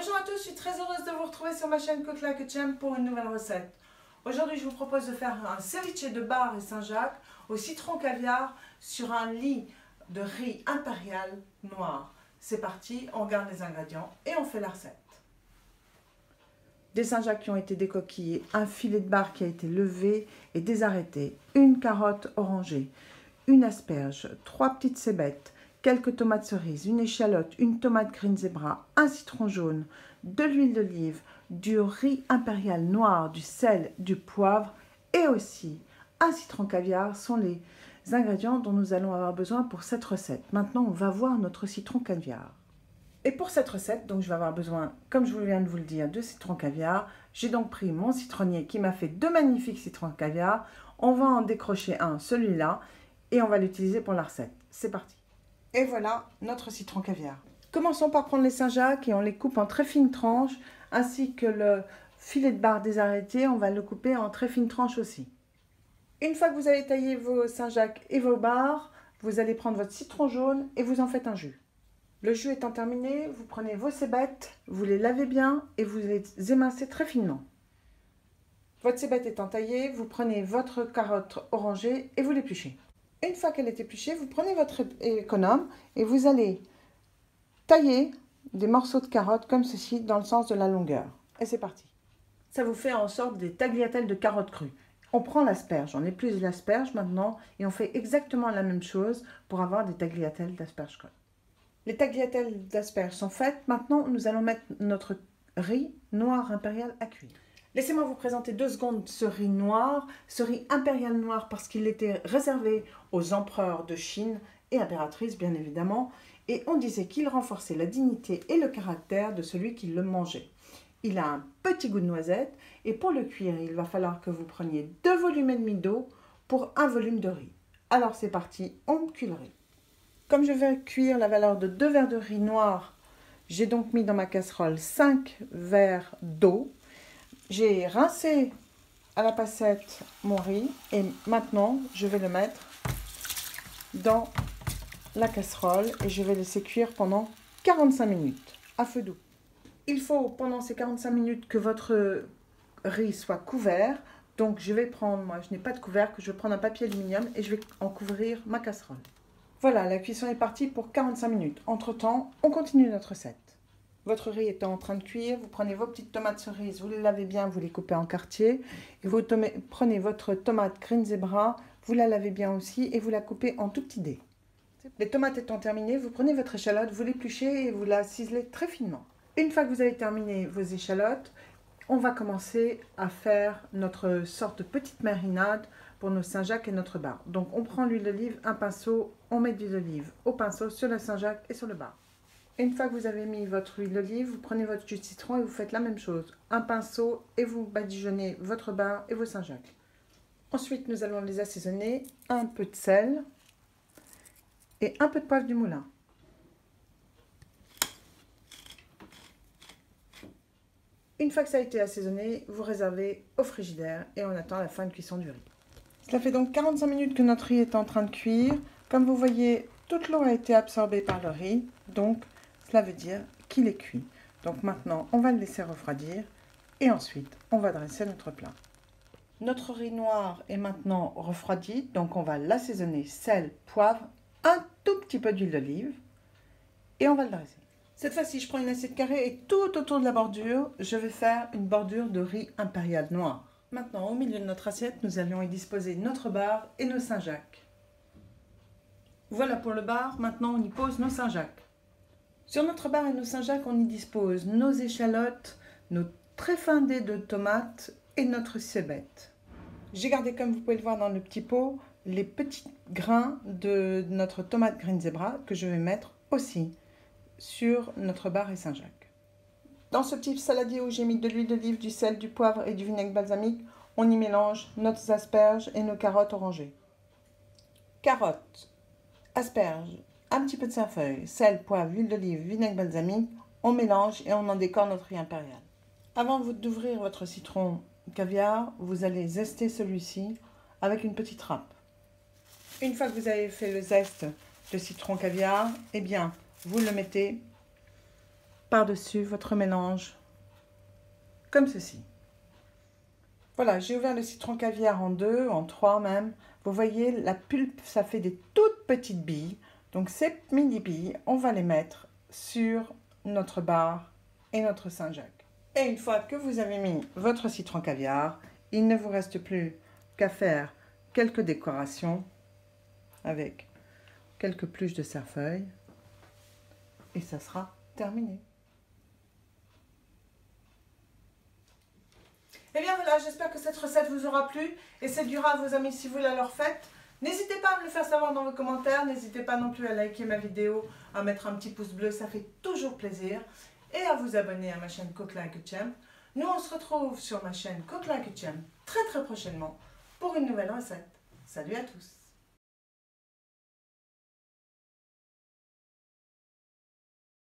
Bonjour à tous, je suis très heureuse de vous retrouver sur ma chaîne Cook Like a Champ pour une nouvelle recette. Aujourd'hui, je vous propose de faire un ceviche de bar et Saint-Jacques au citron caviar sur un lit de riz impérial noir. C'est parti, on regarde les ingrédients et on fait la recette. Des Saint-Jacques qui ont été décoquillés, un filet de bar qui a été levé et désarrêté, une carotte orangée, une asperge, 3 petites cébettes, quelques tomates cerises, une échalote, une tomate green zebra, un citron jaune, de l'huile d'olive, du riz impérial noir, du sel, du poivre et aussi un citron caviar sont les ingrédients dont nous allons avoir besoin pour cette recette. Maintenant, on va voir notre citron caviar. Et pour cette recette, donc je vais avoir besoin, comme je viens de vous le dire, de citron caviar. J'ai donc pris mon citronnier qui m'a fait 2 magnifiques citrons caviar. On va en décrocher un, celui-là, et on va l'utiliser pour la recette. C'est parti. Et voilà notre citron caviar. Commençons par prendre les Saint-Jacques et on les coupe en très fines tranches, ainsi que le filet de bar désarrêté, on va le couper en très fines tranches aussi. Une fois que vous avez taillé vos Saint-Jacques et vos bars, vous allez prendre votre citron jaune et vous en faites un jus. Le jus étant terminé, vous prenez vos cébettes, vous les lavez bien et vous les émincez très finement. Votre cébette étant taillée, vous prenez votre carotte orangée et vous l'épluchez. Une fois qu'elle est épluchée, vous prenez votre économe et vous allez tailler des morceaux de carottes comme ceci dans le sens de la longueur. Et c'est parti. Ça vous fait en sorte des tagliatelles de carottes crues. On prend l'asperge, on épluche l'asperge maintenant et on fait exactement la même chose pour avoir des tagliatelles d'asperges creues. Les tagliatelles d'asperges sont faites. Maintenant, nous allons mettre notre riz noir impérial à cuire. Laissez-moi vous présenter 2 secondes ce riz noir, ce riz impérial noir parce qu'il était réservé aux empereurs de Chine et impératrices bien évidemment, et on disait qu'il renforçait la dignité et le caractère de celui qui le mangeait. Il a un petit goût de noisette et pour le cuire, il va falloir que vous preniez 2 volumes et demi d'eau pour 1 volume de riz. Alors c'est parti, on cuit le riz. Comme je vais cuire la valeur de 2 verres de riz noir, j'ai donc mis dans ma casserole 5 verres d'eau. J'ai rincé à la passette mon riz et maintenant je vais le mettre dans la casserole et je vais laisser cuire pendant 45 minutes à feu doux. Il faut pendant ces 45 minutes que votre riz soit couvert. Donc je vais prendre, moi je n'ai pas de couvercle, je vais prendre un papier aluminium et je vais en couvrir ma casserole. Voilà, la cuisson est partie pour 45 minutes. Entre-temps, on continue notre recette. Votre riz étant en train de cuire, vous prenez vos petites tomates cerises, vous les lavez bien, vous les coupez en quartiers. Et vous prenez votre tomate green zebra, vous la lavez bien aussi et vous la coupez en tout petits dés. Les tomates étant terminées, vous prenez votre échalote, vous l'épluchez et vous la ciselez très finement. Une fois que vous avez terminé vos échalotes, on va commencer à faire notre sorte de petite marinade pour nos Saint-Jacques et notre bar. Donc on prend l'huile d'olive, un pinceau, on met de l'huile d'olive au pinceau sur le Saint-Jacques et sur le bar. Une fois que vous avez mis votre huile d'olive, vous prenez votre jus de citron et vous faites la même chose. Un pinceau et vous badigeonnez votre bar et vos Saint-Jacques. Ensuite, nous allons les assaisonner, un peu de sel et un peu de poivre du moulin. Une fois que ça a été assaisonné, vous réservez au frigidaire et on attend la fin de cuisson du riz. Cela fait donc 45 minutes que notre riz est en train de cuire. Comme vous voyez, toute l'eau a été absorbée par le riz, donc cela veut dire qu'il est cuit. Donc maintenant, on va le laisser refroidir et ensuite, on va dresser notre plat. Notre riz noir est maintenant refroidi, donc on va l'assaisonner sel, poivre, un tout petit peu d'huile d'olive et on va le dresser. Cette fois-ci, je prends une assiette carrée et tout autour de la bordure, je vais faire une bordure de riz impérial noir. Maintenant, au milieu de notre assiette, nous allons y disposer notre bar et nos Saint-Jacques. Voilà pour le bar, maintenant on y pose nos Saint-Jacques. Sur notre bar et nos Saint-Jacques, on y dispose nos échalotes, nos très fins dés de tomates et notre cébette. J'ai gardé, comme vous pouvez le voir dans le petit pot, les petits grains de notre tomate green zebra que je vais mettre aussi sur notre bar et Saint-Jacques. Dans ce petit saladier où j'ai mis de l'huile d'olive, du sel, du poivre et du vinaigre balsamique, on y mélange nos asperges et nos carottes orangées. Carottes, asperges, un petit peu de sainfoin, sel, poivre, huile d'olive, vinaigre balsamique, on mélange et on en décore notre riz impérial. Avant d'ouvrir votre citron caviar, vous allez zester celui-ci avec une petite râpe. Une fois que vous avez fait le zeste de citron caviar, eh bien, vous le mettez par-dessus votre mélange, comme ceci. Voilà, j'ai ouvert le citron caviar en 2, en 3 même. Vous voyez, la pulpe, ça fait des toutes petites billes. Donc ces mini billes, on va les mettre sur notre barre et notre Saint-Jacques. Et une fois que vous avez mis votre citron caviar, il ne vous reste plus qu'à faire quelques décorations avec quelques pluches de cerfeuil et ça sera terminé. Et bien voilà, j'espère que cette recette vous aura plu et séduira vos amis si vous la leur faites. N'hésitez pas à me le faire savoir dans vos commentaires, n'hésitez pas non plus à liker ma vidéo, à mettre un petit pouce bleu, ça fait toujours plaisir. Et à vous abonner à ma chaîne Cook Like a Champ. Nous on se retrouve sur ma chaîne Cook Like a Champ très prochainement pour une nouvelle recette. Salut à tous!